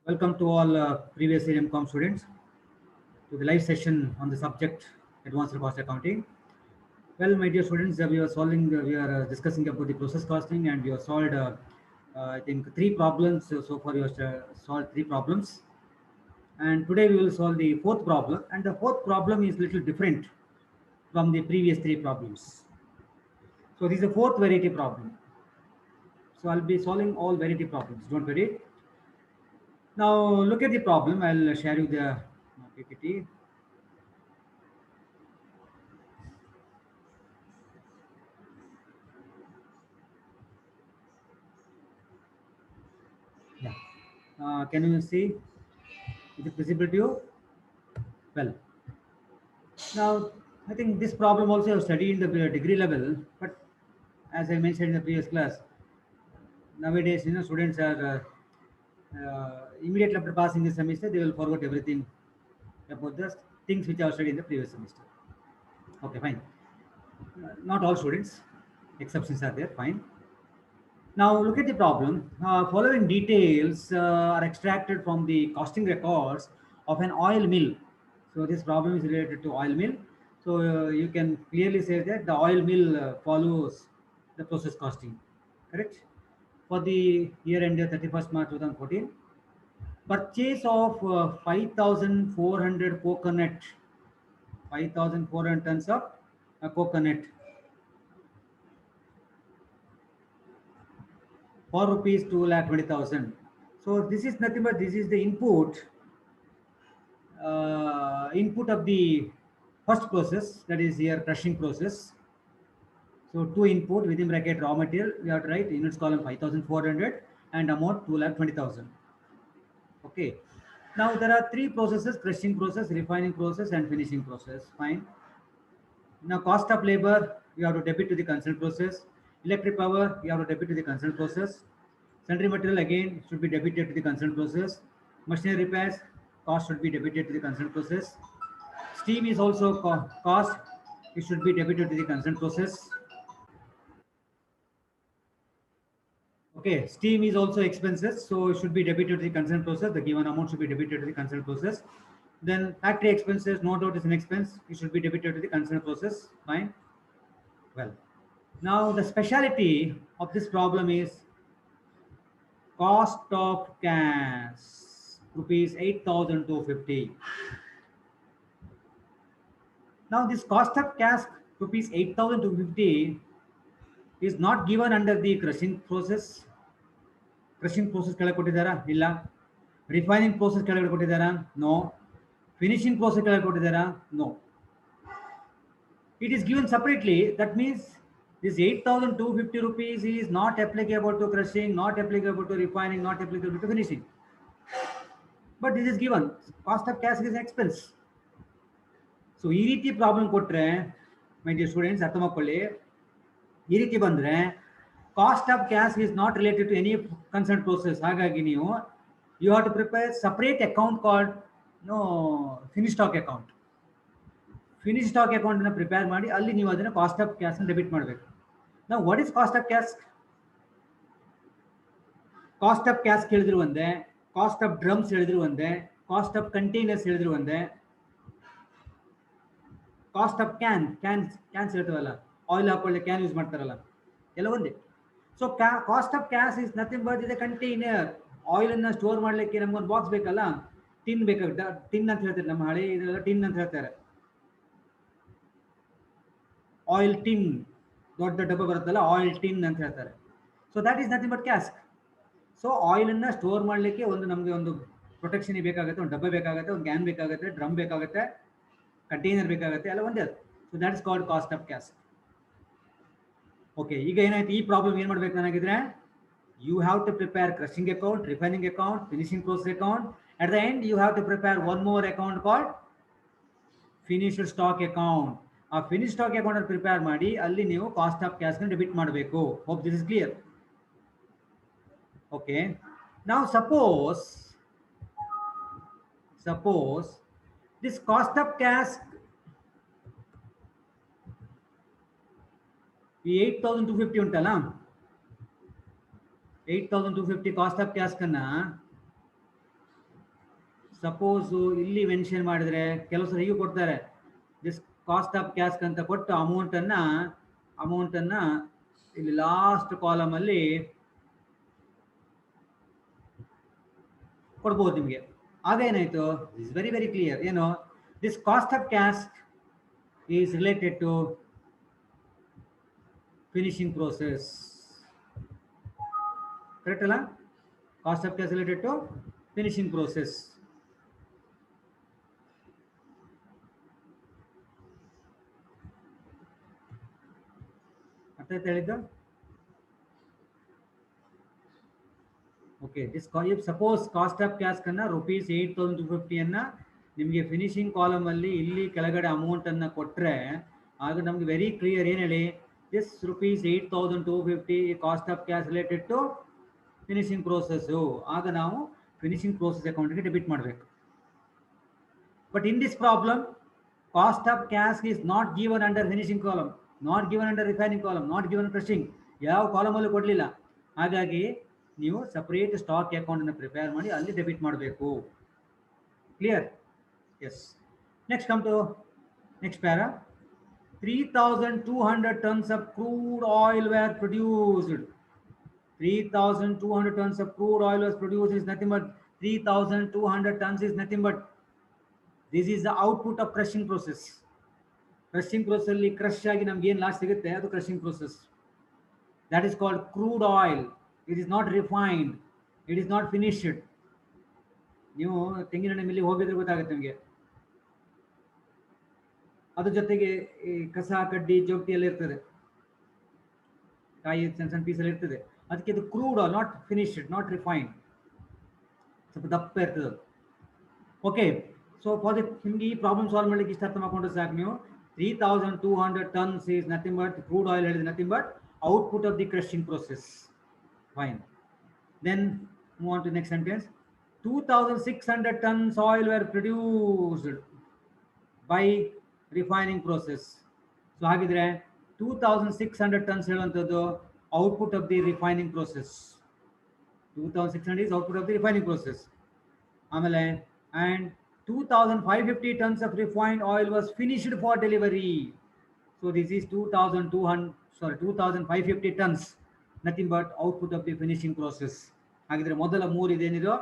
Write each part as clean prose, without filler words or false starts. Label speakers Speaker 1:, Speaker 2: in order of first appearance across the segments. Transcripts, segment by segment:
Speaker 1: Welcome to all previous year MCOM students to the live session on the subject Advanced Cost Accounting. Well, my dear students, we are discussing about the process costing, and we have solved, I think, three problems. So far, we have solved three problems, and today we will solve the fourth problem. And the fourth problem is little different from the previous three problems. So this is the fourth variety problem. So I'll be solving all variety problems. Don't worry. Now look at the problem. I'll share you the PPT. Yeah. Can you see? Is it visible to you? Well, now I think this problem also I've studied in the degree level, but as I mentioned in the previous class, nowadays students are immediately after passing the semester they will forget everything about the things which I studied in the previous semester. Okay, fine. Not all students, exceptions are there. Fine. Now look at the problem. Following details are extracted from the costing records of an oil mill. So this problem is related to oil mill. So you can clearly say that the oil mill follows the process costing, correct? For the year ended 31st March 2014, purchase of 5,400 coconut, 5,400 tons of coconut for rupees 2,20,000. So this is nothing but this is the input of the first process, that is here crushing process. So two input within bracket raw material, we have to write units column 5,400 and amount 2,20,000. Okay. Now there are three processes: crushing process, refining process, and finishing process. Fine. Now cost of labor you have to debit to the concerned process. Electric power you have to debit to the concerned process. Sundry material again should be debited to the concerned process. Machinery repairs cost should be debited to the concerned process. Steam is also cost, it should be debited to the concerned process. Okay, steam is also expenses, so it should be debited to the concerned process. The given amount should be debited to the concerned process. Then factory expenses, no doubt is an expense, it should be debited to the concerned process. Fine. Well, now the speciality of this problem is cost of gas, rupees 8,250. Now this cost of cask rupees 8,250 is not given under the crushing process. Crushing process ಕೆಳಗೆ ಕೊಟ್ಟಿದ್ದಾರಾ? ಇಲ್ಲ. Refining process ಕೆಳಗಡೆ ಕೊಟ್ಟಿದ್ದಾರಾ? No. Finishing process ಕೆಳಗೆ ಕೊಟ್ಟಿದ್ದಾರಾ? No. It is given separately. That means this 8,250 rupees is not applicable to crushing, not applicable to refining, not applicable to finishing. But this is given. Cost of cask is expense. So ಈ ರೀತಿ problem ಕೊಟ್ಟರೆ my dear students ಅರ್ಥ ಮಾಡ್ಕೊಳ್ಳಿ. ಈ ರೀತಿ ಬಂದರೆ cost of cash is not related to any concern process. ಹಾಗಾಗಿ ನೀವು you have to prepare separate account called finish stock account. Finish stock ಅಕೌಂಟನ್ನು ಪ್ರಿಪೇರ್ ಮಾಡಿ ಅಲ್ಲಿ ನೀವು ಅದನ್ನು ಕಾಸ್ಟ್ ಆಫ್ ಕ್ಯಾಶನ್ನು ಡೆಬಿಟ್ ಮಾಡಬೇಕು. ನಾವು what is cost of cash? Cost of cash ಹೇಳಿದ್ರು ಒಂದೇ, ಕಾಸ್ಟ್ ಆಫ್ ಡ್ರಮ್ಸ್ ಹೇಳಿದ್ರು ಒಂದೇ, ಕಾಸ್ಟ್ ಆಫ್ ಕಂಟೈನರ್ಸ್ ಹೇಳಿದ್ರು ಒಂದೇ, ಕಾಸ್ಟ್ ಆಫ್ ಕ್ಯಾನ್ಸ್ ಇರ್ತವಲ್ಲ, ಆಯಿಲ್ ಹಾಕೊಳ್ಳಿ ಕ್ಯಾನ್ ಯೂಸ್ ಮಾಡ್ತಾರಲ್ಲ, ಎಲ್ಲ ಒಂದೇ. So cost of cash is nothing but ಇದೆ ಕಂಟೈನರ್. ಆಯಿಲನ್ನು ಸ್ಟೋರ್ ಮಾಡಲಿಕ್ಕೆ ನಮ್ಗೊಂದು ಬಾಕ್ಸ್ ಬೇಕಲ್ಲ, ಟಿನ್ ಬೇಕಾಗುತ್ತೆ. ಟಿನ್ ಅಂತ ಹೇಳ್ತಾರೆ, ನಮ್ಮ ಹಳೆ ಇದೆಲ್ಲ ಟಿನ್ ಅಂತ ಹೇಳ್ತಾರೆ. ಆಯಿಲ್ ಟಿನ್, ದೊಡ್ಡ ಡಬ್ಬ ಬರುತ್ತಲ್ಲ, ಆಯಿಲ್ ಟಿನ್ ಅಂತ ಹೇಳ್ತಾರೆ. So that is nothing but cash. So ಆಯಿಲನ್ನು ಸ್ಟೋರ್ ಮಾಡಲಿಕ್ಕೆ ನಮಗೆ ಒಂದು ಪ್ರೊಟೆಕ್ಷನ್ ಬೇಕಾಗುತ್ತೆ, ಒಂದು ಡಬ್ಬ ಬೇಕಾಗುತ್ತೆ, ಒಂದು ಕ್ಯಾನ್ ಬೇಕಾಗುತ್ತೆ, ಡ್ರಮ್ ಬೇಕಾಗುತ್ತೆ, ಕಂಟೈನರ್ ಬೇಕಾಗುತ್ತೆ, ಎಲ್ಲ ಒಂದೇ ಅದು. So that is called cost of cash. Okay, ಈಗ ಏನಾಯ್ತು, ಈ ಪ್ರಾಬ್ಲಮ್ ಏನು ಮಾಡ್ಬೇಕು ನನಗಿದ್ರೆ, you have to prepare crushing account, refining account, finishing process account. At the end you have to prepare one more account called finished stock account. ಆ finish stock account ಅನ್ನು prepare ಮಾಡಿ ಅಲ್ಲಿ ನೀವು ಕಾಸ್ಟ್ ಆಫ್ ಕ್ಯಾಶ್ ಡೆಬಿಟ್ ಮಾಡಬೇಕು. Hope this is clear. Okay, ನಾವು suppose this cost of cash, ಈ 8,250 ಉಂಟಲ್ಲ, 8,250 cost of cash ಕನ್ನ ಸಪೋಸು ಇಲ್ಲಿ ಮೆನ್ಷನ್ ಮಾಡಿದರೆ ಕೆಲವು ಸಲ ಹೀಗೆ ಕೊಡ್ತಾರೆ, ದಿಸ್ ಕಾಸ್ಟ್ ಆಫ್ ಕ್ಯಾಸ್ಕ್ ಅಂತ ಕೊಟ್ಟು ಅಮೌಂಟನ್ನು ಇಲ್ಲಿ ಲಾಸ್ಟ್ ಕಾಲಮಲ್ಲಿ ಕೊಡ್ಬೋದು ನಿಮಗೆ. ಆಗ ಏನಾಯಿತು, ಇಸ್ ವೆರಿ ವೆರಿ ಕ್ಲಿಯರ್. ಏನು, this cost of cask is related to finishing process. Correct ಅಲ್ಲ? Cost of cask related to finishing process. ಅರ್ಥ ಆಯ್ತು ಹೇಳಿದ್ದು? Okay, this suppose cost of cask ಅನ್ನ ರುಪೀಸ್ 8,250 ಅನ್ನ ನಿಮಗೆ ಫಿನಿಶಿಂಗ್ ಕಾಲಮ್ ಅಲ್ಲಿ ಇಲ್ಲಿ ಕೆಳಗಡೆ ಅಮೌಂಟ್ ಅನ್ನ ಕೊಟ್ರೆ ಆಗ ನಮ್ಗೆ ವೆರಿ ಕ್ಲಿಯರ್. ಏನು ಹೇಳಿ, this rupees 8,250 cost of cash related to finishing process. ಆಗ ನಾವು ಫಿನಿಶಿಂಗ್ ಪ್ರೋಸೆಸ್ ಅಕೌಂಟ್ಗೆ ಡೆಬಿಟ್ ಮಾಡಬೇಕು. But in this problem cost of cash is not given under finishing column, not given under refining column, not given crushing, ಯಾವ ಕಾಲಮಲ್ಲೂ ಕೊಡಲಿಲ್ಲ. ಹಾಗಾಗಿ ನೀವು separate stock ಅಕೌಂಟನ್ನು ಪ್ರಿಪೇರ್ ಮಾಡಿ ಅಲ್ಲಿ ಡೆಬಿಟ್ ಮಾಡಬೇಕು. Clear? Yes. Next come to next para. 3,200 tons of crude oil were produced. 3,200 tons of crude oil was produced is nothing but 3,200 tons is nothing but this is the output of crushing process. Crushing process ಅಲ್ಲಿ crush ಆಗಿ ನಮ್ಗೆ ಏನು last ಸಿಗುತ್ತೆ ಅದು crushing process. That is called crude oil. It is not refined. It is not finished. ನೀವು ತೆಂಗಿನೆಣ್ಣೆ ಮಿಲ್ಲಿಗೆ ಹೋಗಿದ್ರೆ ಗೊತ್ತಾಗುತ್ತೆ ನಿಮಗೆ. ಅದ್ರ ಜೊತೆಗೆ ಈ ಕಸ ಕಡ್ಡಿ ಜೋಗ್ತಿ ಎಲ್ಲ ಇರ್ತದೆ, ಕಾಯಿ ಸಣ್ಣ ಸಣ್ಣ ಪೀಸಲ್ಲಿ ಇರ್ತದೆ. ಅದಕ್ಕೆ ಇದು crude oil, not finished, not refined, ಸ್ವಲ್ಪ ದಪ್ಪ ಇರ್ತದೆ ಅದು. ಓಕೆ, ಸೊ ಫಾರ್ ನಿಮ್ಗೆ ಈ ಪ್ರಾಬ್ಲಮ್ ಸಾಲ್ವ್ ಮಾಡಲಿಕ್ಕೆ ಇಷ್ಟ ಅರ್ಥ ಮಾಡ್ಕೊಂಡ್ರೆ ಸಾಕು ನೀವು. 3,200 tons is nothing but crude oil is nothing but output of the crushing process. Fine. Then move on to next sentence. 2,600 tons oil were produced by refining process. So ಹಾಗಿದ್ರೆ 2,600 tons ಹೇಳುವಂಥದ್ದು output of the refining process. 2,600 is output of the refining process. ಆಮೇಲೆ and 2,550 tons of refined oil was finished for delivery. So this is 2,550 tons, nothing but output of the finishing process. ಹಾಗಿದ್ರೆ ಮೊದಲ ಮೂರು ಇದೇನಿದೋ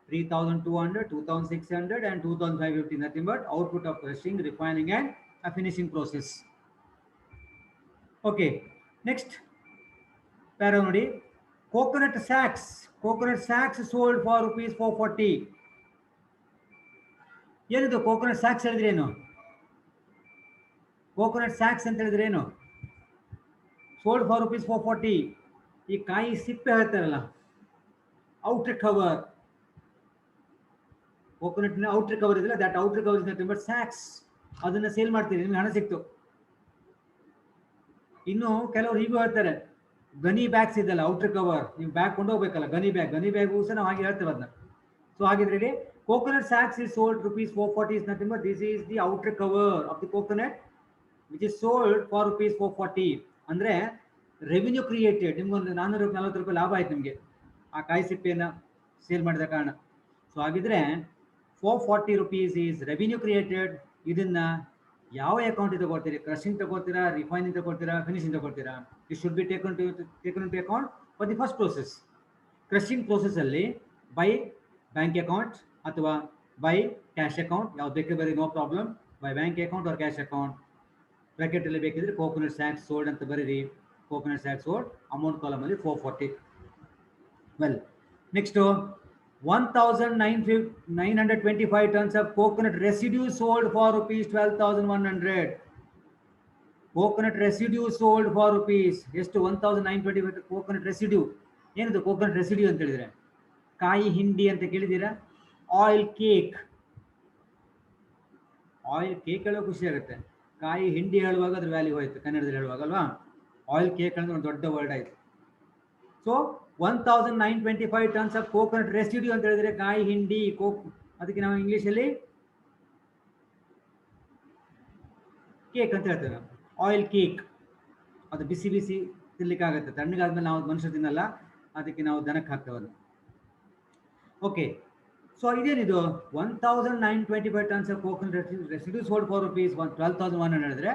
Speaker 1: 3,200, 2,600 and 2,550, nothing but output of crushing, refining and a finishing process. Okay, next para ನೋಡಿ. coconut sacks sold for rupees 440. ಏನಿದು coconut sacs ಹೇಳಿದ್ರೆ ಏನು? Coconut sacs ಅಂತ ಹೇಳಿದ್ರೆ ಏನು? Sold for rupees 440. ಈ ಕಾಯಿ ಸಿಪ್ಪೆ ಹೇಳ್ತಾರಲ್ಲ, ಔಟರ್ ಕವರ್, ಕೋಕೋನಟ್ನ ಔಟರ್ ಕವರ್ ಇದೆಯಲ್ಲ, that outer cover is nothing but sacs. ಅದನ್ನ ಸೇಲ್ ಮಾಡ್ತೀರಿ, ನಿಮ್ಗೆ ಹಣ ಸಿಕ್ತು. ಇನ್ನು ಕೆಲವರು ಹೀಗೂ ಹೇಳ್ತಾರೆ, ಗನಿ ಬ್ಯಾಗ್ಸ್ ಇದೆಲ್ಲ ಔಟರ್ ಕವರ್, ನೀವು ಬ್ಯಾಗ್ ಕೊಂಡೋಗ್ಬೇಕಲ್ಲ, ಗನಿ ಬ್ಯಾಗ್ ಸಹ ನಾವು ಹಾಗೆ ಹೇಳ್ತೇವೆ ಅದನ್ನ. ಸೊ ಹಾಗಿದ್ರೆ coconut sacks is sold rupees 440 is nothing but this is the outer cover of the coconut which is sold for rupees 440. ಅಂದ್ರೆ ರೆವಿನ್ಯೂ ಕ್ರಿಯೇಟೆಡ್, ನಿಮ್ಗೊಂದು 440 ರೂಪಾಯಿ ಲಾಭ ಆಯ್ತು ನಿಮಗೆ ಆ ಕಾಯಿ ಸಿಪ್ಪೆಯನ್ನು ಸೇಲ್ ಮಾಡಿದ ಕಾರಣ. ಸೊ ಹಾಗಿದ್ರೆ 440 rupees is ರೆವಿನ್ಯೂ ಕ್ರಿಯೇಟೆಡ್. ಇದನ್ನ ಯಾವ ಅಕೌಂಟ್ ತಗೊಳ್ತೀರಿ? ಕ್ರಶಿಂಗ್ ತಗೊಳ್ತೀರಾ, ರಿಫೈನಿಂಗ್ ತಗೊಳ್ತೀರಾ, ಫಿನಿಶಿಂಗ್ ತಗೊಳ್ತೀರಾ? It should be taken to account for the first process. Crushing process ಅಲ್ಲಿ ಬೈ ಬ್ಯಾಂಕ್ ಅಕೌಂಟ್ ಅಥವಾ ಬೈ ಕ್ಯಾಶ್ ಅಕೌಂಟ್, ಯಾವ್ದು ಬೇಕಿದ್ರೆ ಬರೀ, no problem. By bank account or cash account. Bracket ಅಲ್ಲಿ ಬೇಕಿದ್ರೆ ಕೋಕೋನಟ್ ಸ್ಯಾಕ್ಸ್ ಸೋಲ್ಡ್ ಅಂತ ಬರೀರಿ. Coconut sacks sold, amount column ಅಲ್ಲಿ 440. Well, next 1,925 tons of coconut residue sold for rupees 12,100. coconut residue sold for rupees ಎಷ್ಟು? 1,925 coconut residue. ಏನಿದು coconut residue ಅಂತ ಹೇಳಿದ್ರೆ? ಕಾಯಿ ಹಿಂಡಿ ಅಂತ ಕೇಳಿದ್ದೀರಾ? ಆಯಿಲ್ ಕೇಕ್ ಹೇಳೋ ಖುಷಿ ಆಗುತ್ತೆ. ಕಾಯಿ ಹಿಂಡಿ ಹೇಳುವಾಗ ಅದ್ರ ವ್ಯಾಲ್ಯೂ ಹೋಯ್ತು ಕನ್ನಡದಲ್ಲಿ ಹೇಳುವಾಗ ಅಲ್ವಾ? ಆಯಿಲ್ ಕೇಕ್ ಅಂದ್ರೆ ಒಂದು ದೊಡ್ಡ ವರ್ಡ್ ಆಯ್ತು. So 1,925 tons of coconut residue ಅಂತ ಹೇಳಿದ್ರೆ ಕಾಯಿ ಹಿಂಡಿ, ಅದಕ್ಕೆ ನಾವು ಇಂಗ್ಲಿಷಲ್ಲಿ ಕೇಕ್ ಅಂತ ಹೇಳ್ತೇವೆ. ಆಯಿಲ್ ಕೇಕ್ ಅದು ಬಿಸಿ ಬಿಸಿ ತಿನ್ಲಿಕ್ಕಾಗತ್ತೆ, ತಣ್ಣಗಾದ್ಮೇಲೆ ನಾವು ಮನುಷ್ಯರು ತಿನ್ನಲ್ಲ, ಅದಕ್ಕೆ ನಾವು ದನಕ್ಕೆ ಹಾಕ್ತೇವೆ ಅದು. ಓಕೆ, ಸೊ ಇದೇನಿದು 1925 tons of coconut residue sold for rupees 12,100 ಹೇಳಿದ್ರೆ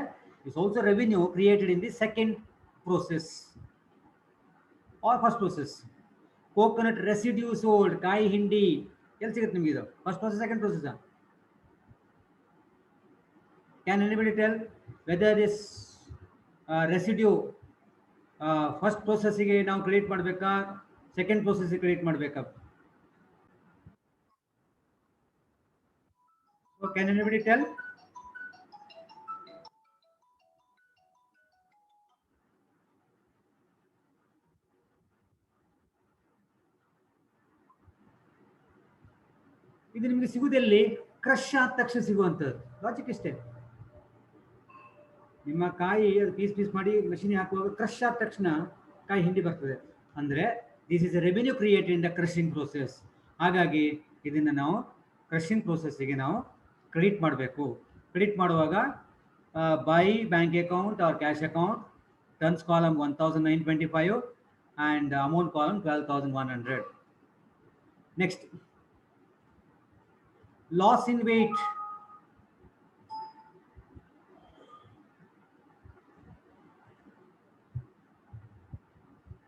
Speaker 1: is also revenue created in the second process or first process. Coconut residue sold, ಕಾಯಿ ಹಿಂಡಿ ಎಲ್ಲಿ ಸಿಗುತ್ತೆ ನಿಮ್ಗೆ ಇದು? First process, second process? Can anybody tell whether this residue ಫಸ್ಟ್ ಪ್ರೊಸೆಸ್ಸಿಗೆ ನಾವು ಕ್ರಿಯೇಟ್ ಮಾಡಬೇಕಾ, ಸೆಕೆಂಡ್ ಪ್ರೊಸೆಸ್ಸಿಗೆ ಕ್ರಿಯೇಟ್ ಮಾಡಬೇಕಾ? So can anybody tell? ಇದು ನಿಮಗೆ ಸಿಗುವುದೆಲ್ಲಿ? ಕ್ರಶ್ ಆದ ತಕ್ಷಣ ಸಿಗುವಂಥದ್ದು. ಲಾಜಿಕ್ ಇಷ್ಟೇ. ನಿಮ್ಮ ಕಾಯಿ ಅದು ಪೀಸ್ ಪೀಸ್ ಮಾಡಿ ಮಷೀನಿಗೆ ಹಾಕುವಾಗ ಕ್ರಶ್ ಆದ ತಕ್ಷಣ ಕಾಯಿ ಹಿಂಡಿ ಬರ್ತದೆ. ಅಂದರೆ this is A revenue created in the crushing process. ಹಾಗಾಗಿ ಇದನ್ನು ನಾವು ಕ್ರಶಿಂಗ್ ಪ್ರೋಸೆಸ್ಸಿಗೆ ನಾವು ಕ್ರೆಡಿಟ್ ಮಾಡಬೇಕು. ಕ್ರೆಡಿಟ್ ಮಾಡುವಾಗ by bank account or cash account, tons column 1925 and amount column 12,100. Next, loss in weight.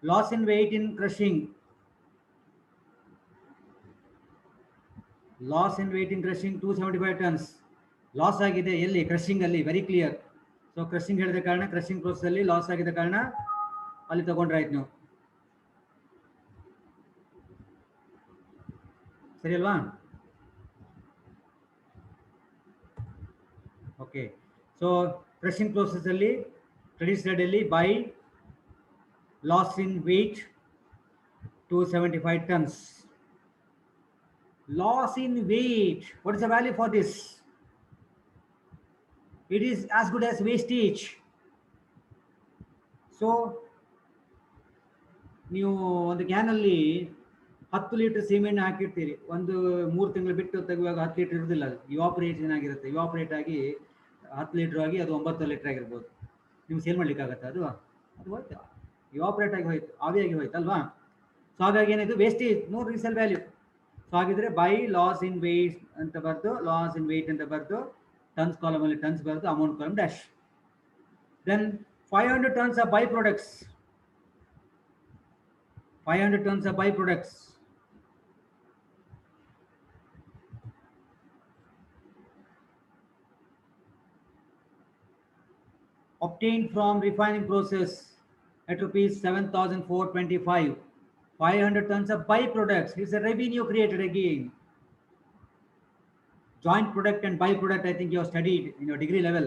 Speaker 1: Loss in weight in crushing. Loss in weight in crushing 275 tons. Loss ಆಗಿದೆ ಎಲ್ಲಿ? Crushing ಅಲ್ಲಿ. Very clear. So crushing ಹೇಳಿದ ಕಾರಣ, crushing process ಅಲ್ಲಿ loss ಆಗಿದ ಕಾರಣ ಅಲ್ಲಿ ತಗೊಂಡ್ರಾಯ್ತು ನೀವು. ಸರಿ ಅಲ್ವಾ? ಓಕೆ. ಸೊ ಕ್ರಶಿಂಗ್ ಪ್ರೋಸೆಸ್ ಅಲ್ಲಿ ಕ್ರೆಡಿಟ್ ಸೈಡ್ ಅಲ್ಲಿ by loss in weight 275 tons. Loss in weight, what is the value for this? It is as good as wastage. So ನೀವು ಒಂದು ಕ್ಯಾನಲ್ಲಿ 10 ಲೀಟರ್ ಸೀಮೆಣ್ಣೆ ಹಾಕಿರ್ತೀರಿ, ಒಂದು 3 ತಿಂಗಳು ಬಿಟ್ಟು ತೆಗುವಾಗ 10 ಲೀಟರ್ ಇರೋದಿಲ್ಲ. ಅದು ಇವಾಪರೇಷನ್ ಆಗಿರುತ್ತೆ. ಇವಾಪರೇಟ್ ಆಗಿ 10 ಲೀಟರ್ ಆಗಿ ಅದು 9 ಲೀಟರ್ ಆಗಿರ್ಬೋದು. ನಿಮ್ಗೆ ಸೇಲ್ ಮಾಡ್ಲಿಕ್ಕಾಗತ್ತೆ? ಅದು ಹೋಯ್ತು, ಇವಾಪರೇಟ್ ಆಗಿ ಹೋಯ್ತು, ಆವಿಯಾಗಿ ಹೋಯ್ತಲ್ವಾ? ಸೊ ಹಾಗಾಗಿ ಏನಿದು? Wastage, no resale value. So ಹಾಗಿದ್ರೆ ಬೈ ಲಾಸ್ ಇನ್ ವೇಟ್ ಅಂತ ಬರೆದು, ಲಾಸ್ ಇನ್ ವೇಟ್ ಅಂತ ಬರೆದು, ಟನ್ಸ್ ಕಾಲಮ್ ಅಲ್ಲಿ ಟನ್ಸ್ ಬರೆದು, amount column dash. Then 500 tons of by products. 500 tons of by products. obtained from refining process at rupees 7,425. 500 tons of byproducts is a revenue created again. Joint product and byproduct, I think you have studied in your degree level.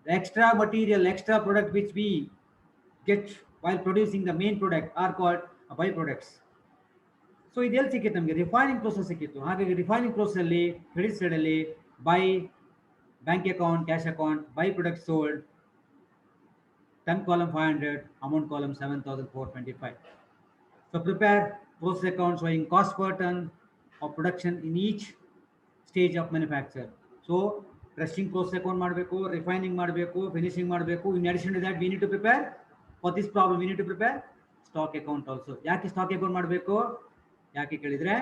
Speaker 1: The extra material, extra product which we get while producing the main product are called byproducts. So ಇದೆಲ್ಲಿ ಸಿಕ್ಕಿತ್ತು ನಮಗೆ? Refining process ಸಿಕ್ಕಿತ್ತು. ಹಾಗಾಗಿ refining process ಅಲ್ಲಿ credit side ಅಲ್ಲಿ by bank account, cash account, by product sold, ton column 500, amount column 7,425. So prepare process account showing cost per ton of production in each stage of manufacture. So crushing process account ಮಾಡಬೇಕು, refining ಮಾಡಬೇಕು, finishing ಮಾಡಬೇಕು. In addition to that, we need to prepare for this problem. We need to prepare stock account also. ಯಾಕೆ stock account ಮಾಡಬೇಕು? ಯಾಕೆ ಕೇಳಿದ್ರೆ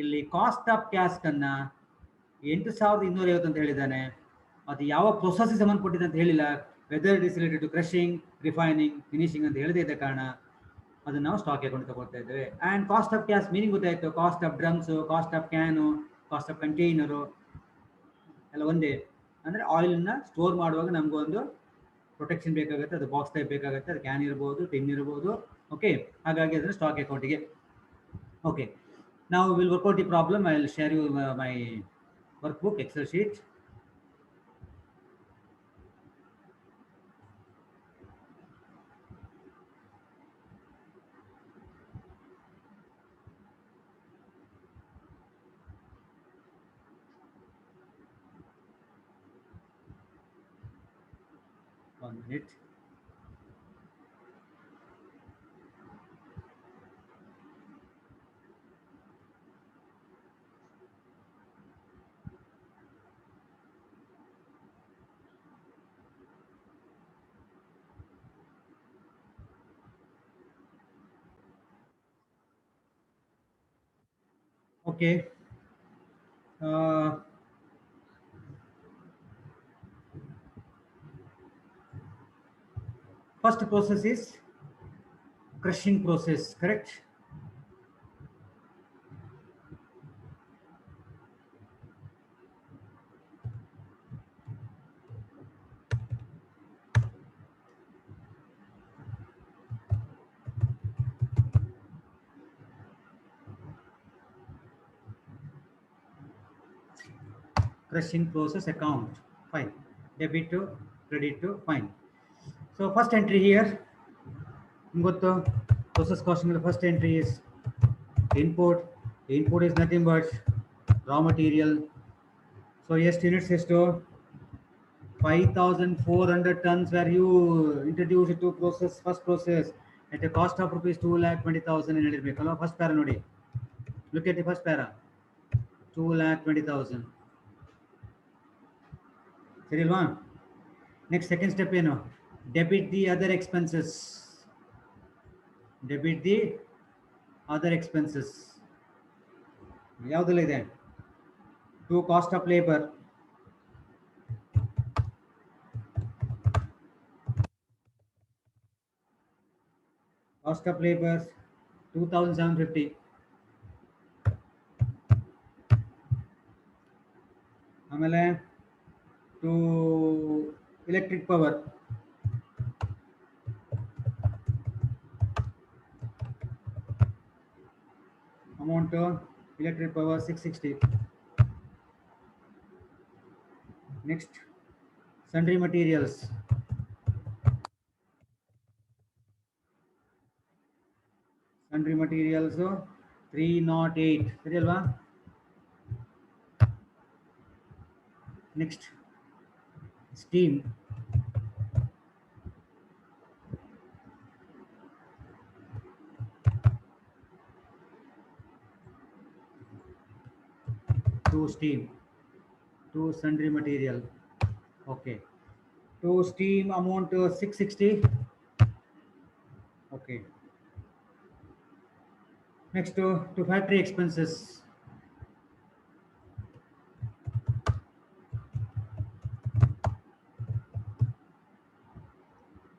Speaker 1: ಇಲ್ಲಿ cost of caste ಅನ್ನ 8,250 ಅಂತ ಹೇಳಿದ್ದಾನೆ. ಅದು ಯಾವ ಪ್ರೊಸೆಸ್ ಸಂಬಂಧಪಟ್ಟಿದೆ ಅಂತ ಹೇಳಿಲ್ಲ. Whether it is related to crushing, refining, finishing ಅಂತ ಹೇಳದೇ ಇದ್ದ ಕಾರಣ ಅದನ್ನು ನಾವು ಸ್ಟಾಕ್ ಅಕೌಂಟ್ ತಗೊಳ್ತಾ ಇದ್ದೇವೆ. And cost of cash meaning ಗೊತ್ತಾಯಿತು. Cost of drums, cost of can, cost of container ಎಲ್ಲ ಒಂದೇ. ಅಂದರೆ ಆಯಿಲನ್ನ ಸ್ಟೋರ್ ಮಾಡುವಾಗ ನಮಗೊಂದು ಪ್ರೊಟೆಕ್ಷನ್ ಬೇಕಾಗುತ್ತೆ. ಅದು ಬಾಕ್ಸ್ ಟೈಪ್ ಬೇಕಾಗುತ್ತೆ, ಅದು ಕ್ಯಾನ್ ಇರ್ಬೋದು, ಟಿನ್ ಇರ್ಬೋದು. ಓಕೆ, ಹಾಗಾಗಿ ಅದನ್ನು ಸ್ಟಾಕ್ ಅಕೌಂಟಿಗೆ. ಓಕೆ, ನಾವು will work out the problem. I will share you my workbook, Excel sheet. One minute. Okay. Uh, First process is crushing process, correct? Crushing process account. Fine. Debit to credit to fine. So first entry here, ಗೊತ್ತು process costing the first entry is input. Input is nothing but raw material. So yes, units is to 5,400 tons where you introduce it to process first process at a cost of rupees 2,20,000 in it. First para nodi. Look at the first para. 2,20,000. ಸರಿ ಅಲ್ವಾ next second step ಏನು debit the other expenses debit the other expenses ಯಾವುದೆಲ್ಲ ಇದೆ to cost of labour cost of labour 2,750 ಆಮೇಲೆ to electric power amount electric power 660. Next, sundry materials. Sundry materials 308. ಸರಿ ಅಲ್ವಾ next steam to steam to sundry material. Okay, to steam amount 660. Okay, next to factory expenses.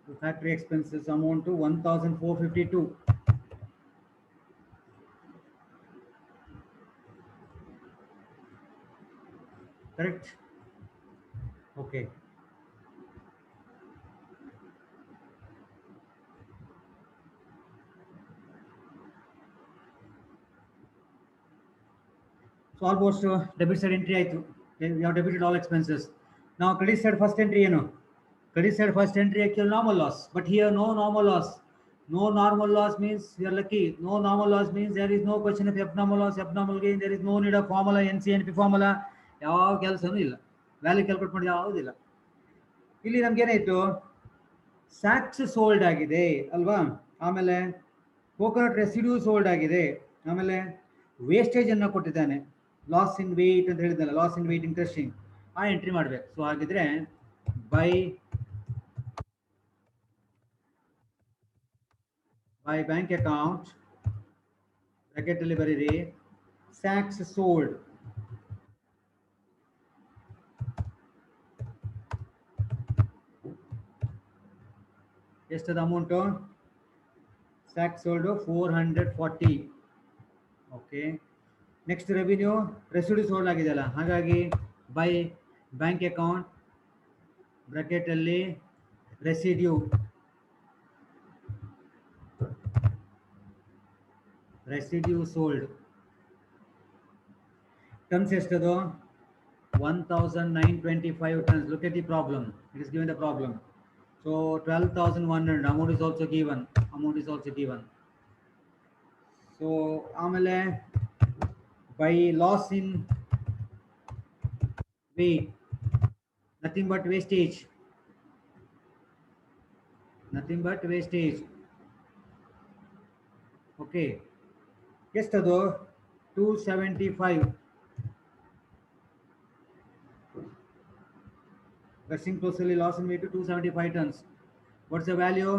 Speaker 1: To factory expenses amount to 1,452. Correct. Okay. So almost debit side entry ಆಯ್ತು. We have debited all expenses. Now credit side first entry ಏನು credit side first entry actual normal loss, but here no normal loss. No normal loss means you are lucky. No normal loss means there is no question of abnormal loss, abnormal gain. There is no need of formula, NCNP formula. ಯಾವ ಕೆಲಸನೂ ಇಲ್ಲ. Value calculate ಮಾಡಿ ಯಾವುದಿಲ್ಲ. ಇಲ್ಲಿ ನಮ್ಗೆ ಏನಾಯ್ತು sacs sold ಆಗಿದೆ ಅಲ್ವಾ ಆಮೇಲೆ ಕೋಕೋನಟ್ ರೆಸಿಡ್ಯೂ ಸೋಲ್ಡ್ ಆಗಿದೆ ಆಮೇಲೆ ವೇಸ್ಟೇಜ್ ಅನ್ನು ಕೊಟ್ಟಿದ್ದಾನೆ ಲಾಸ್ ಇನ್ ವೇಟ್ ಅಂತ ಹೇಳಿದ್ನಲ್ಲ loss in weight in crushing ಆ ಎಂಟ್ರಿ ಮಾಡಬೇಕು ಸೊ ಹಾಗಿದ್ರೆ ಬೈ ಬ್ಯಾಂಕ್ ಅಕೌಂಟ್ ಬ್ರಾಕೆಟ್ ಅಲ್ಲಿ ಬರೀರಿ ಸ್ಯಾಕ್ಸ್ ಸೋಲ್ಡ್ ಎಷ್ಟದ amount sacks sold 440 okay next revenue residue sold ಆಗಿದೆಯಲ್ಲ ಹಾಗಾಗಿ ಬೈ ಬ್ಯಾಂಕ್ ಅಕೌಂಟ್ ಬ್ರಾಕೆಟ್ ಅಲ್ಲಿ ರೆಸಿಡ್ಯೂ ಸೋಲ್ಡ್ ಟನ್ಸ್ ಎಷ್ಟದು 1,925 tons. Look at the problem. It is given the problem. So 12,100 amount is also given. So ಆಮೇಲೆ by loss in weight, nothing but wastage. Okay. ಎಷ್ಟದು 275. Crushing process loss in weight to 275 tons. What's the value?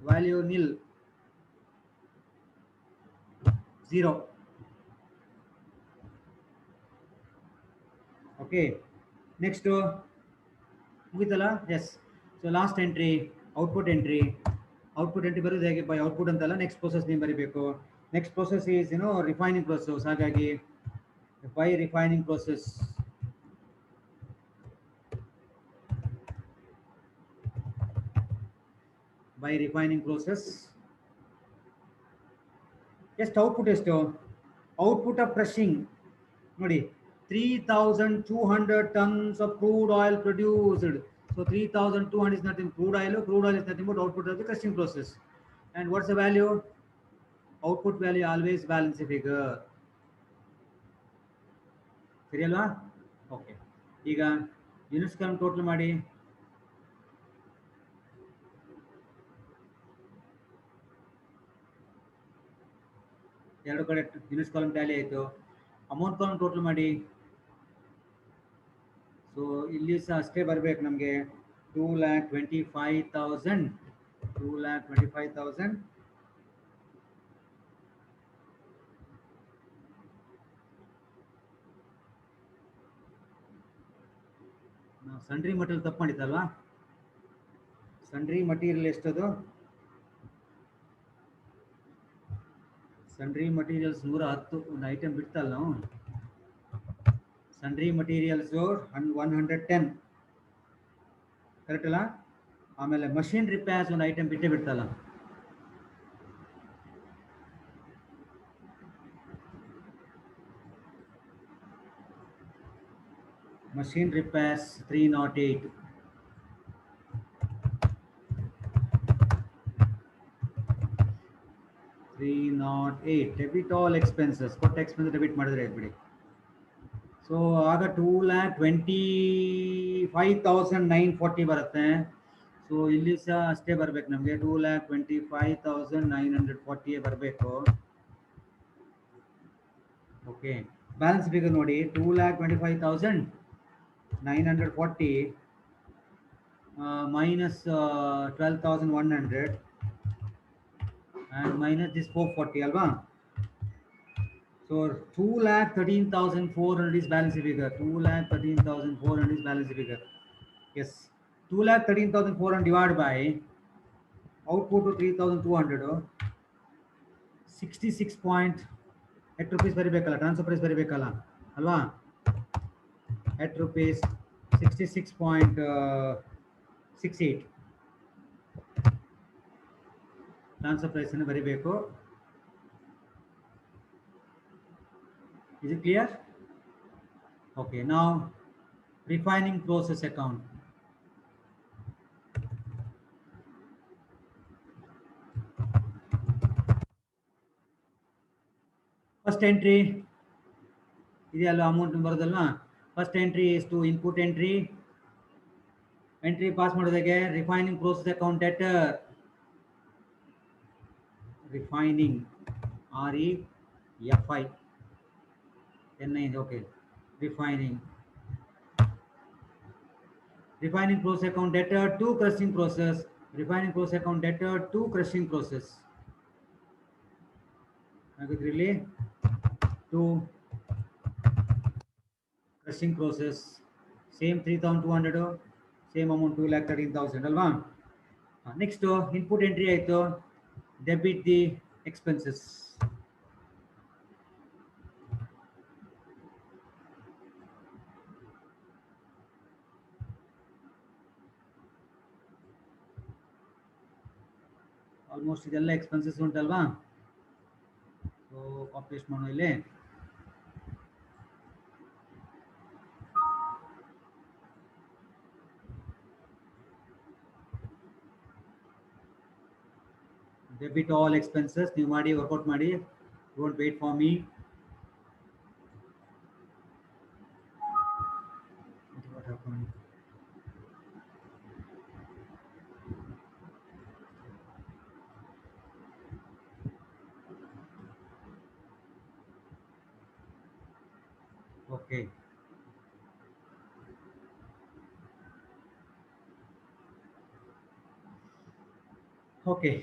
Speaker 1: Value nil. 0. Okay next ಮುಗಿತಲ್ಲ. Yes. So last entry output entry. Output entry ಬರೋದು ಹೇಗೆ? By output ಅಂತಲ್ಲ, next process ನೀವು ಬರೀಬೇಕು. Next process is refining process. ಹಾಗಾಗಿ by refining process ಎಷ್ಟು output? ಎಷ್ಟು output of crushing ನೋಡಿ, 3200 tons of crude oil produced. So 3200 is nothing crude oil is nothing but output of the crushing process. And what's the value? Output value always balance figure. ಸರಿ ಅಲ್ವಾ? Okay, ಈಗ units column total ಮಾಡಿ. ಎರಡು ಕಡೆ units column Tally ಆಯಿತು. Amount column total ಮಾಡಿ. So ಇಲ್ಲಿ ಸಹ ಅಷ್ಟೇ ಬರಬೇಕು ನಮಗೆ. 2,25,000 ನಾವು ಸನ್ರಿ ಮಟೀರಿಯಲ್ ತಪ್ಪು ಮಾಡಿದ್ದಲ್ವಾ? ಸನ್ರಿ ಮಟೀರಿಯಲ್ ಎಷ್ಟದು? ಸನ್ರಿ ಮಟೀರಿಯಲ್ಸ್ 110 ಒಂದು ಐಟಮ್ ಬಿಡ್ತಲ್ಲ ನಾವು. ಸನ್ರಿ ಮಟೀರಿಯಲ್ಸು 110 ಕರೆಕ್ಟ್ ಅಲ್ಲ? ಆಮೇಲೆ ಮಷಿನ್ ರಿಪೇರ್ಸ್ ಒಂದು ಐಟಮ್ ಬಿಟ್ಟೇ ಬಿಡ್ತಲ್ಲ. Machine repairs 308. Debit all expenses. ಕೊಟ್ಟ ಎಕ್ಸ್ಪೆನ್ಸ್ ಡೆಬಿಟ್ ಮಾಡಿದ್ರೆ ಬಿಡಿ. ಸೊ ಆಗ 2,25,940 ಬರುತ್ತೆ. ಸೊ ಇಲ್ಲಿ ಸಹ ಅಷ್ಟೇ ಬರ್ಬೇಕು ನಮಗೆ. 2,25,940 ಬರಬೇಕು. ಓಕೆ, ಬ್ಯಾಲೆನ್ಸ್ ಫಿಗರ್ ನೋಡಿ. 2,25,940 minus 12,100 and minus this 440 ಅಲ್ವಾ? So 2,13,400 is balance figure. 2,13,400 is balance figure. Yes, 2,13,400 divided by output to 3,200. 66.8 rupees ಬರಿಬೇಕಲ್ಲ, transfer price ಬರಿಬೇಕಲ್ಲ ಅಲ್ವಾ? 8 rupees 66.68 ಟ್ರಾನ್ಸ್ಫರ್ ಪ್ರೈಸ್ ಅನ್ನು ಬರಿಬೇಕು. Is it clear? Okay, now refining process account. First entry ಇದೆಯಲ್ಲ, amount ಬರೋದಲ್ವಾ? First entry is to input entry. Entry pass ಮಾಡೋದಕ್ಕೆ refining process account debtor. Refining REFINING. Okay, refining process account debtor to crushing process. Refining process account debtor to crushing process. Really to crushing process. Same 3,200, same amount 2,13,000 ಅಲ್ವಾ? Next input entry ಆಯಿತು. Debit the expenses. Almost ಇದೆಲ್ಲ expenses ಉಂಟಲ್ವಾ? So copy ಮಾಡೋ ಇಲ್ಲಿ. Debit all expenses ನೀವು ಮಾಡಿ, work out ಮಾಡಿ. Don't wait for me. What happened? Okay. Okay.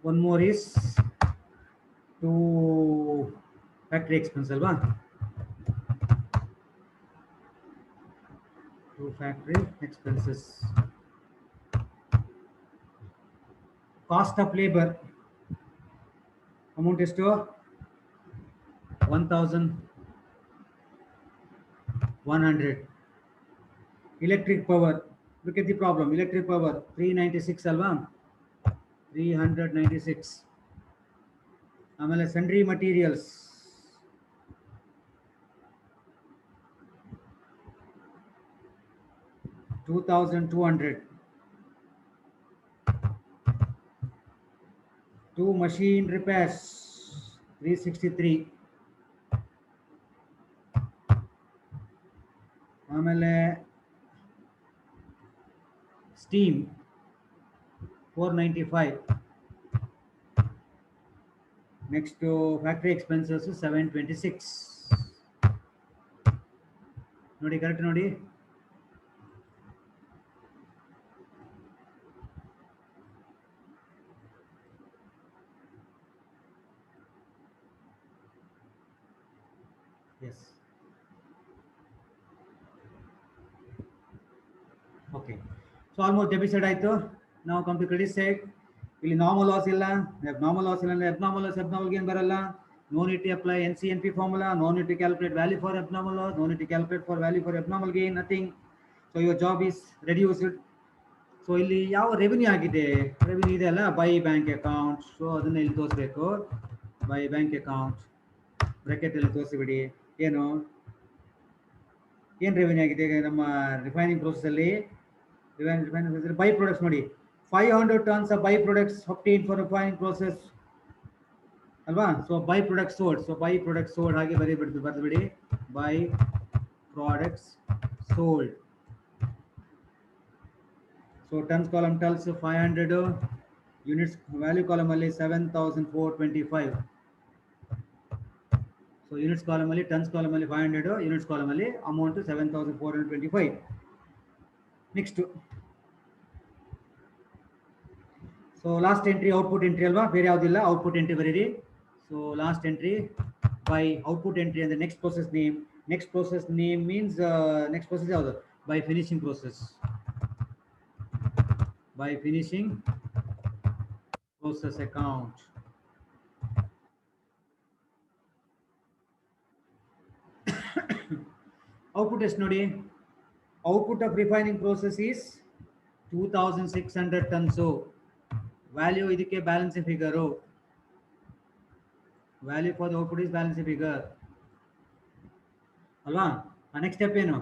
Speaker 1: One more is to factory expense alva, to factory expenses. Cost of labor amount is to 1100. Electric power, look at the problem. Electric power 396 alva, 396. ಆಮೇಲೆ sundry materials 2200. Two machine repairs 363. ಆಮೇಲೆ steam 495. Next to factory expenses 726. ನೋಡಿ correct ನೋಡಿ. Yes. Okay. So almost debit side ಆಯ್ತು. Now come to credit side. ಇಲ್ಲಿ normal loss ಇಲ್ಲ, abnormal loss ಇಲ್ಲ. abnormal loss abnormal ಏನು ಬರಲ್ಲ. No need to apply NCNP formula. No need to calculate value for abnormal loss. No need to calculate for value for abnormal gain. Nothing. So your job is reduced. So ಇಲ್ಲಿ ಯಾವ revenue ಆಗಿದೆ, revenue ಇದೆ ಅಲ್ಲ, by bank account. So ಅದನ್ನ ಇಲ್ಲಿ ತೋರಿಸ್ಬೇಕು. By bank account bracket ಅಲ್ಲಿ ತೋರಿಸಿಬಿಡಿ. ಏನು ರೆವಿನ್ಯೂ ಆಗಿದೆ ನಮ್ಮ ರಿಫೈನಿಂಗ್ ಪ್ರೋಸೆಸ್ ಅಲ್ಲಿ. ಬೈ ಪ್ರಾಡಕ್ಟ್ಸ್ ನೋಡಿ, 500 tons of by products obtained for refining process ಅಲ್ವಾ. So by product sold. So by product sold ಹಾಗೆ ಬರೆದುಬಿಡಿ. By products sold. So tons column tells 500 units, value column ಅಲ್ಲಿ 7425. So units column ಅಲ್ಲಿ, tons column ಅಲ್ಲಿ 500, units column ಅಲ್ಲಿ amount 7425. Next, so last entry output entry ಅಲ್ವಾ, ಬೇರೆ ಯಾವುದಿಲ್ಲ, output entry ಬರೀರಿ. So last entry by output entry and the next process name. Next process name means next process ಯಾವುದು, by finishing process. By finishing process account. Output is ನೋಡಿ, output of refining process is 2600 tons. Value ಇದಕ್ಕೆ balancing figure. Value for the output is balancing figure ಅಲ್ವಾ. Next step ಏನು,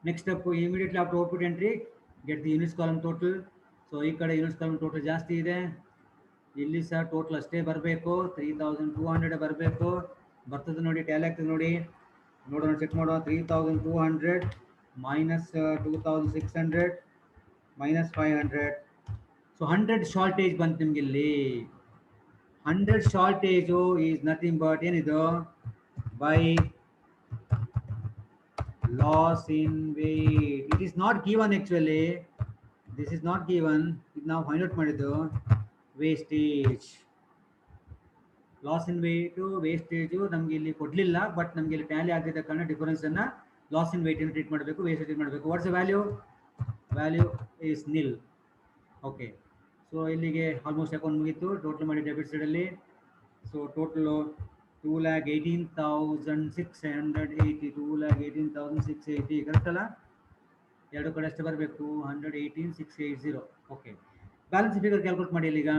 Speaker 1: next step immediately after output entry get the units column total. So ಈ ಕಡೆ units column total ಜಾಸ್ತಿ ಇದೆ, ಇಲ್ಲಿ ಸಹ total ಅಷ್ಟೇ ಬರಬೇಕು, 3200 ಬರಬೇಕು. ಬರ್ತದೆ ನೋಡಿ, ಟ್ಯಾಲಿ ಆಗ್ತದೆ ನೋಡಿ, ನೋಡೋಣ, ಚೆಕ್ ಮಾಡುವ. 3200 ಮೈನಸ್ 2600 ಮೈನಸ್ 500. ಸೊ 100 ಶಾರ್ಟೇಜ್ ಬಂತು ನಿಮ್ಗೆ ಇಲ್ಲಿ. 100 ಶಾರ್ಟೇಜು ಈಸ್ ನಥಿಂಗ್ ಬಟ್ ಏನಿದು, by loss in weight. It is not given actually, this is not given. ಇದು ನಾವು ಫೈಂಡ್ ಔಟ್ ಮಾಡಿದ್ದು wastage. Loss in weight wastage ನಮ್ಗೆ ಇಲ್ಲಿ ಕೊಡ್ಲಿಲ್ಲ, ಬಟ್ ನಮ್ಗೆ ಇಲ್ಲಿ ಟ್ಯಾಲಿ ಆಗಿದ್ದ ಕಾರಣ ಡಿಫರೆನ್ಸ್ ಅನ್ನ ಲಾಸ್ ಇನ್ ವೇಟ್ ಟ್ರೀಟ್ ಮಾಡಬೇಕು, ವೇಸ್ಟ್ ಟ್ರೀಟ್ ಮಾಡಬೇಕು. What's value, value is nil. Okay, so ಇಲ್ಲಿಗೆ ಆಲ್ಮೋಸ್ಟ್ ಅಕೌಂಟ್ ಮುಗೀತು. ಟೋಟಲ್ ಮಾಡಿ ಡೆಬಿಟ್ ಸೈಡ್ ಅಲ್ಲಿ. ಸೊ ಟೋಟಲ್ 2,18,680, 2,18,680 ಕರೆಕ್ಟ್ ಅಲ್ಲ. ಎರಡು ಕಡೆ ಅಷ್ಟೇ ಬರಬೇಕು, 118,680. ಓಕೆ, ಬ್ಯಾಲೆನ್ಸ್ ಫಿಗರ್ ಕ್ಯಾಲ್ಕುಲೇಟ್ ಮಾಡಿ ಇಲ್ಲಿಗ.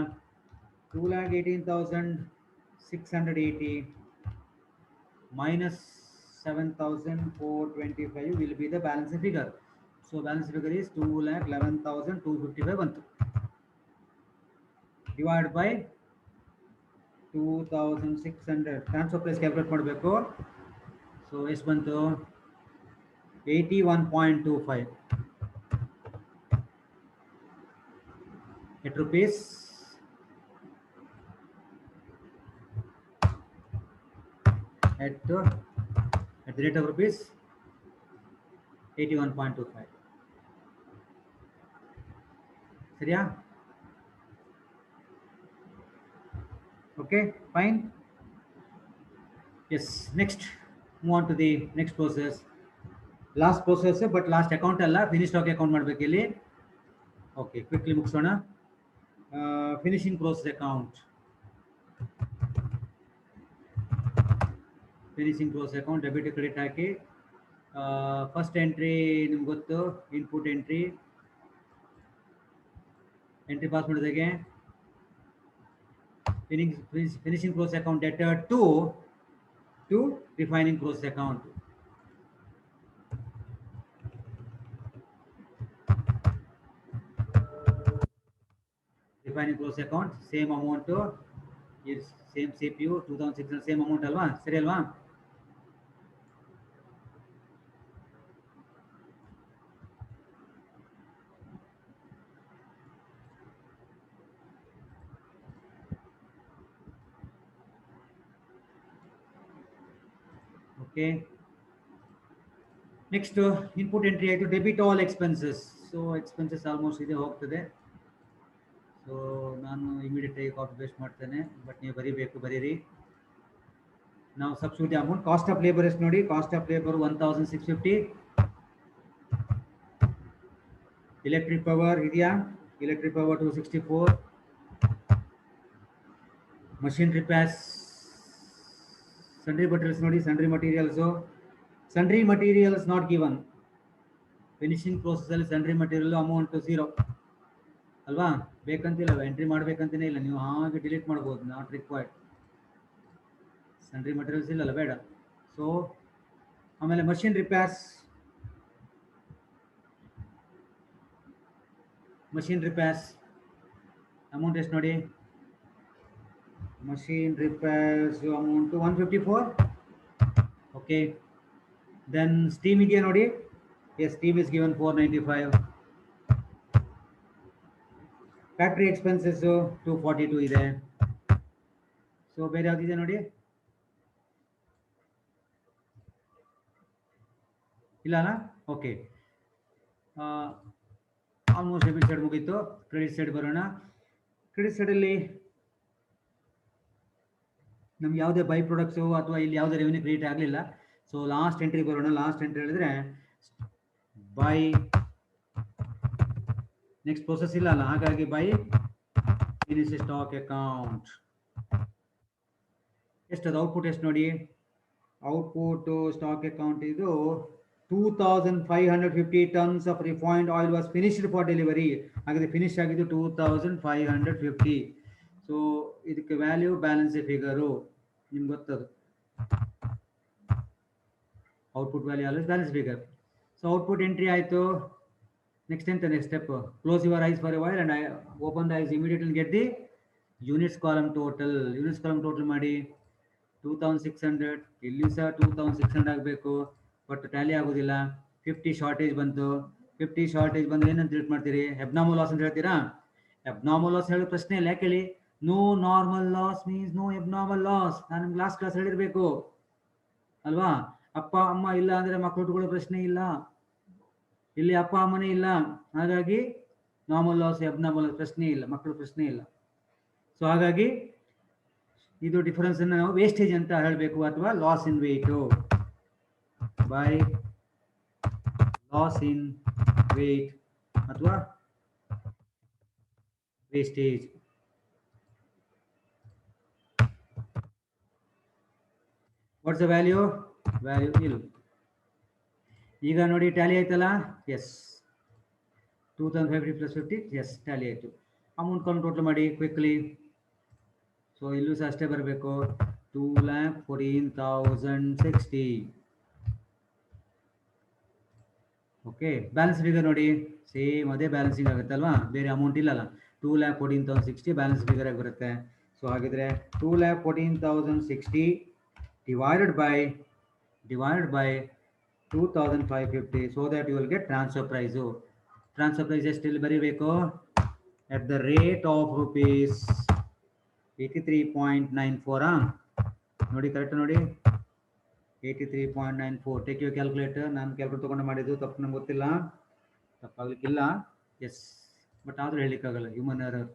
Speaker 1: 2,18,680 minus 7,425 will be the balance figure. So balance figure is 2,11,255 ಬಂತು. Divide by 2,600. Transfer price calculate ಮಾಡಬೇಕು. ಸೊ ಎಷ್ಟು ಬಂತು, 81.25. 8 rupees. At the rate of rupees 81.25. ಸರಿಯಾ? Okay, fine. Yes, next, move on to the next process. Last process, but last account ಅಲ್ಲ, finish stock account ಮಾಡಬೇಕು ಇಲ್ಲಿ. Okay, quickly ಮುಗಿಸೋಣ. Finishing process account. Finishing process account debit credit ಹಾಕಿ. First entry ನಿಮ್ಗೆ ಗೊತ್ತು, input entry pass ಮಾಡಿದಾಗೆ finishing process account debtor to refining process account. Refining process account same amount is same CPU 2600 same amount alva, sari alva? Okay, next input entry ಆಯ್ತು, debit all expenses. So expenses almost ಇದೆ, ಹೋಗ್ತದೆ. So ನಾನು immediate ಆಗಿ copy paste ಮಾಡ್ತೇನೆ, but ನೀವು ಬರೀಬೇಕು, ಬರೀರಿ. ನಾವು substitute amount cost of labour ಎಷ್ಟು ನೋಡಿ, cost of labour 1650. Electric power ಇದೆಯಾ, electric power 264. Machine repairs, sundry materials ನೋಡಿ, sundry materials not given. Finishing process ಅಲ್ಲಿ sundry material ಅಮೌಂಟ್ 0 ಅಲ್ವಾ, ಬೇಕಂತಿಲ್ಲ, ಎಂಟ್ರಿ ಮಾಡ್ಬೇಕಂತನೇ ಇಲ್ಲ, ನೀವು ಹಾಗೆ ಡಿಲೀಟ್ ಮಾಡ್ಬೋದು, ನಾಟ್ ರಿಕ್ವೈರ್ಡ್. sundry materials ಇಲ್ಲಲ್ಲ, ಬೇಡ. ಸೊ ಆಮೇಲೆ ಮಷಿನ್ ರಿಪೇರ್ಸ್ ಅಮೌಂಟ್ ಎಷ್ಟು ನೋಡಿ, machine repairs amount to 154. Okay, then steam idea nodi, yes, steam is given 495. Factory expenses 242 ide. So ಬೇರೆ ಯಾವ್ದಿದೆ ನೋಡಿ, ಇಲ್ಲ ಅಲ್ಲ. ಓಕೆ, ಆಲ್ಮೋಸ್ಟ್ ಡೆಬಿಟ್ ಸೈಡ್ ಮುಗೀತು. ಕ್ರೆಡಿಟ್ ಸೈಡ್ ಬರೋಣ. ಕ್ರೆಡಿಟ್ ಸೈಡಲ್ಲಿ ನಮ್ಗೆ ಯಾವುದೇ ಬೈ ಪ್ರಾಡಕ್ಟ್ಸು ಅಥವಾ ಇಲ್ಲಿ ಯಾವುದೇ ರೆವೆನ್ಯೂ ಕ್ರಿಯೇಟ್ ಆಗಲಿಲ್ಲ. ಸೊ ಲಾಸ್ಟ್ ಎಂಟ್ರಿ ಬರೋಣ. ಲಾಸ್ಟ್ ಎಂಟ್ರಿ ಹೇಳಿದ್ರೆ ಬೈ, ನೆಕ್ಸ್ಟ್ ಪ್ರೋಸೆಸ್ ಇಲ್ಲ ಅಲ್ಲ, ಹಾಗಾಗಿ ಬೈ ಫಿನಿಶ್ ಸ್ಟಾಕ್ ಅಕೌಂಟ್. ಎಷ್ಟದು ಔಟ್ಪುಟ್ ಎಷ್ಟು ನೋಡಿ, ಔಟ್ಪುಟ್ ಸ್ಟಾಕ್ ಅಕೌಂಟ್ ಇದು 2550 tons of refined oil was finished for delivery. ಹಾಗಾದ್ರೆ ಫಿನಿಶ್ ಆಗಿದ್ದು 2550. ಸೊ ಇದಕ್ಕೆ ವ್ಯಾಲ್ಯೂ ಬ್ಯಾಲೆನ್ಸ್ ಫಿಗರು ನಿಮ್ಗೆ ಗೊತ್ತದು, output value always balance figure. So output entry ಆಯಿತು. ನೆಕ್ಸ್ಟ್ ಎಂತ, next step, close your eyes for a while and open the eyes immediately get the units column total. Units column total ಮಾಡಿ 2600. ಇಲ್ಲಿಯೂ ಸಹ 2600 ಆಗಬೇಕು, but Tally ಆಗೋದಿಲ್ಲ. 50 shortage ಬಂತು. 50 shortage ಬಂದ್ರೆ ಏನಂತ ಟ್ರೀಟ್ ಮಾಡ್ತೀರಿ, ಅಬ್ನಾರ್ಮಲ್ ಲಾಸ್ ಅಂತ ಹೇಳ್ತೀರಾ. ಅಬ್ನಾರ್ಮಲ್ ಲಾಸ್ ಹೇಳೋ ಪ್ರಶ್ನೆ ಇಲ್ಲ, ಯಾಕೆ ಹೇಳಿ, no normal loss means no abnormal loss. ನಾನು ನಿಮ್ಗೆ ಲಾಸ್ಟ್ ಕ್ಲಾಸ್ ಹೇಳಿರ್ಬೇಕು ಅಲ್ವಾ. ಅಪ್ಪ ಅಮ್ಮ ಇಲ್ಲ ಅಂದ್ರೆ ಮಕ್ಕಳು ಹುಟ್ಟುಕೊಳ್ಳೋ ಪ್ರಶ್ನೆ ಇಲ್ಲ, ಇಲ್ಲಿ ಅಪ್ಪ ಅಮ್ಮನೇ ಇಲ್ಲ, ಹಾಗಾಗಿ ನಾರ್ಮಲ್ ಲಾಸ್ ಅಬ್ನಾರ್ಮಲ್ ಪ್ರಶ್ನೆ ಇಲ್ಲ, ಮಕ್ಕಳು ಪ್ರಶ್ನೆ ಇಲ್ಲ. ಸೊ ಹಾಗಾಗಿ ಇದು ಡಿಫರೆನ್ಸ್ ಅನ್ನು ನಾವು ವೇಸ್ಟೇಜ್ ಅಂತ ಹೇಳಬೇಕು, ಅಥವಾ loss in weight by loss in weight ಅಥವಾ ವೇಸ್ಟೇಜ್. ವಾಟ್ಸ್ ದ ವ್ಯಾಲ್ಯೂ ಇಲ್ಲ. ಈಗ ನೋಡಿ ಟ್ಯಾಲಿ ಆಯ್ತಲ್ಲ, ಎಸ್ 2550 ಪ್ಲಸ್ 50, ಎಸ್ ಟ್ಯಾಲಿ ಆಯಿತು. ಅಮೌಂಟ್ ಕಾಲಮ್ ಟೋಟಲ್ ಮಾಡಿ ಕ್ವಿಕ್ಲಿ. ಸೊ ಇಲ್ಲೂ ಸಹ ಅಷ್ಟೇ ಬರಬೇಕು, 2,14,060. ಓಕೆ, ಬ್ಯಾಲೆನ್ಸ್ ಫಿಗರ್ ನೋಡಿ, ಸೇಮ್ ಅದೇ ಬ್ಯಾಲೆನ್ಸಿಂಗ್ ಆಗುತ್ತಲ್ವಾ, ಬೇರೆ ಅಮೌಂಟ್ ಇಲ್ಲಲ್ಲ. 2,14,060 ಬ್ಯಾಲೆನ್ಸ್ ಫಿಗರ್ ಆಗಿ ಬರುತ್ತೆ. ಸೊ ಹಾಗಿದ್ರೆ 2,14,060 divided by 2,550, so that you will get transfer price. Transfer price ಎಷ್ಟು ಇಲ್ಲಿ ಬರೀಬೇಕು, at the rate of rupees 83.94. ನೋಡಿ ಕರೆಕ್ಟ್ ನೋಡಿ, 83.94. Take you calculator. ನಾನು ಕ್ಯಾಲ್ಕುಲೇಟರ್ ತೊಗೊಂಡು ಮಾಡಿದ್ದು, ತಪ್ಪು ನಮ್ಗೆ ಗೊತ್ತಿಲ್ಲ, ತಪ್ಪಾಗಲಿಕ್ಕಿಲ್ಲ. ಎಸ್, ಬಟ್ ಆದರೂ ಹೇಳಲಿಕ್ಕಾಗಲ್ಲ, ಹ್ಯೂಮನ್ ಎರರ್.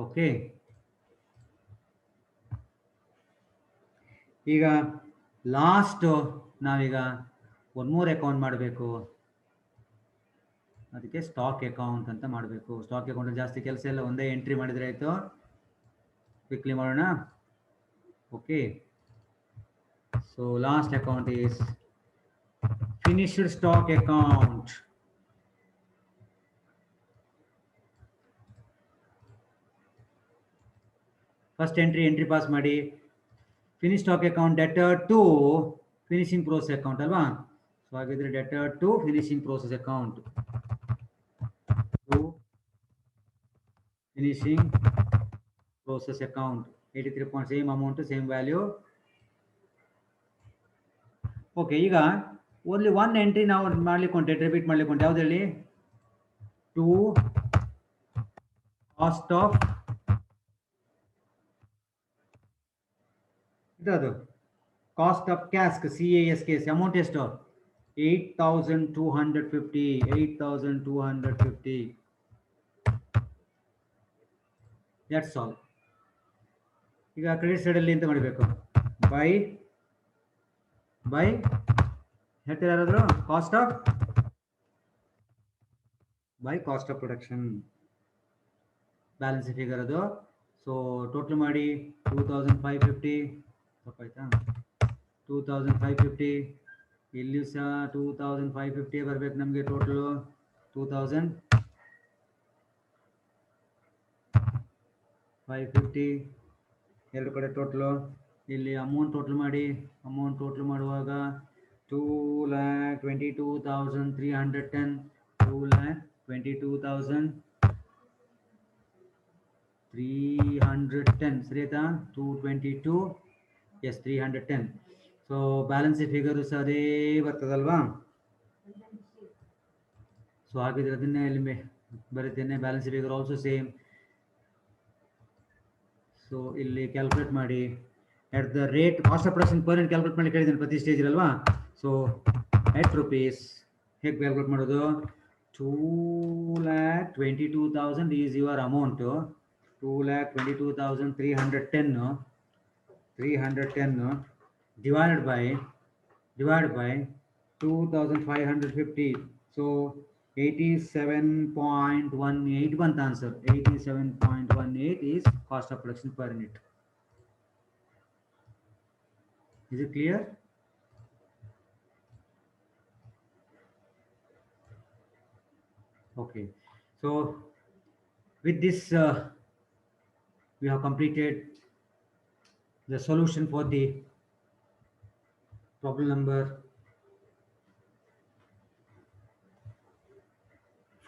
Speaker 1: ಓಕೆ, ಈಗ ಲಾಸ್ಟ್ ನಾವೀಗ ಒಂದು ಮೂರು ಅಕೌಂಟ್ ಮಾಡಬೇಕು, ಅದಕ್ಕೆ ಸ್ಟಾಕ್ ಅಕೌಂಟ್ ಅಂತ ಮಾಡಬೇಕು. ಸ್ಟಾಕ್ ಅಕೌಂಟ್ ಜಾಸ್ತಿ ಕೆಲಸ ಎಲ್ಲ, ಒಂದೇ ಎಂಟ್ರಿ ಮಾಡಿದ್ರೆ ಆಯಿತು. ಕ್ವಿಕ್ಲಿ ಮಾಡೋಣ. Okay, so last account is finished stock account. First entry pass ಮಾಡಿ. Finish stock account debtor to finishing process account ಅಲ್ವಾ? ಸೊ ಹಾಗಿದ್ರೆ debtor to finishing process account, to finishing process account 83 same amount same value. Okay, ಈಗ only one entry ನಾವು ಮಾಡ್ಲಿಕ್ಕೆ repeat ಮಾಡ್ಲಿಕ್ಕೆ ಯಾವ್ದು ಹೇಳಿ? To cost of ಇದು cost of cask, CASK amount ಎಷ್ಟು? 8,250. 8,250. That's all. ಈಗ ಕ್ರೆಡಿಟ್ ಸೈಡ್ ಅಲ್ಲಿ ಎಂತ ಮಾಡಬೇಕು? ಬೈ ಹೇಳ್ತಾರೆ ಯಾರಾದ್ರು? Cost of production balance figure ಅದು. ಸೊ ಟೋಟಲ್ ಮಾಡಿ 2,550 ತಪ್ಪಾಯ್ತಾ? 2,550 ಇಲ್ಲಿ ಸಹ 2,550 ಬರ್ಬೇಕು ನಮಗೆ. ಟೋಟಲ್ 2,550 ಎರಡು ಕಡೆ ಟೋಟಲು. ಇಲ್ಲಿ ಅಮೌಂಟ್ ಟೋಟಲ್ ಮಾಡಿ. ಅಮೌಂಟ್ ಟೋಟಲ್ ಮಾಡುವಾಗ 2,22,310. 2,22,310 ಸರಿ ಆಯ್ತಾ? 222 ಎಸ್ 310. ಸೊ ಬ್ಯಾಲೆನ್ಸ್ ಫಿಗರ್ ಸಹ ಅದೇ ಬರ್ತದಲ್ವಾ? ಸೊ ಹಾಗಿದ್ರೆ ಅದನ್ನೇ ಇಲ್ಲಿ ಬರೀತೇನೆ. Balance figure also same. So ಇಲ್ಲಿ ಕ್ಯಾಲ್ಕುಲೇಟ್ ಮಾಡಿ. At the rate cost of production per unit calculate ಮಾಡಿ ಕೇಳಿದ್ದೇನೆ ಪ್ರತಿ ಸ್ಟೇಜ್ ಅಲ್ವಾ? ಸೊ ಎಟ್ ರುಪೀಸ್ ಹೇಗೆ ಕ್ಯಾಲ್ಕುಲೇಟ್ ಮಾಡೋದು? 2,22,000 is your amount. 2,22,310 divided by 2,550. So 87.18 ಬಂತ answer. 87.18 is cost of production per unit. Is it clear? Okay, so with this we have completed the solution for the problem number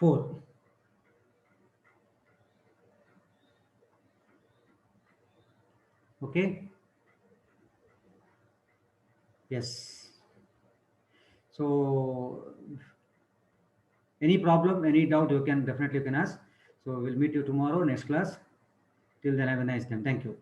Speaker 1: 4. Okay, yes. So any problem, any doubt, you can definitely ask. So we'll meet you tomorrow next class. Till then, have a nice time. Thank you.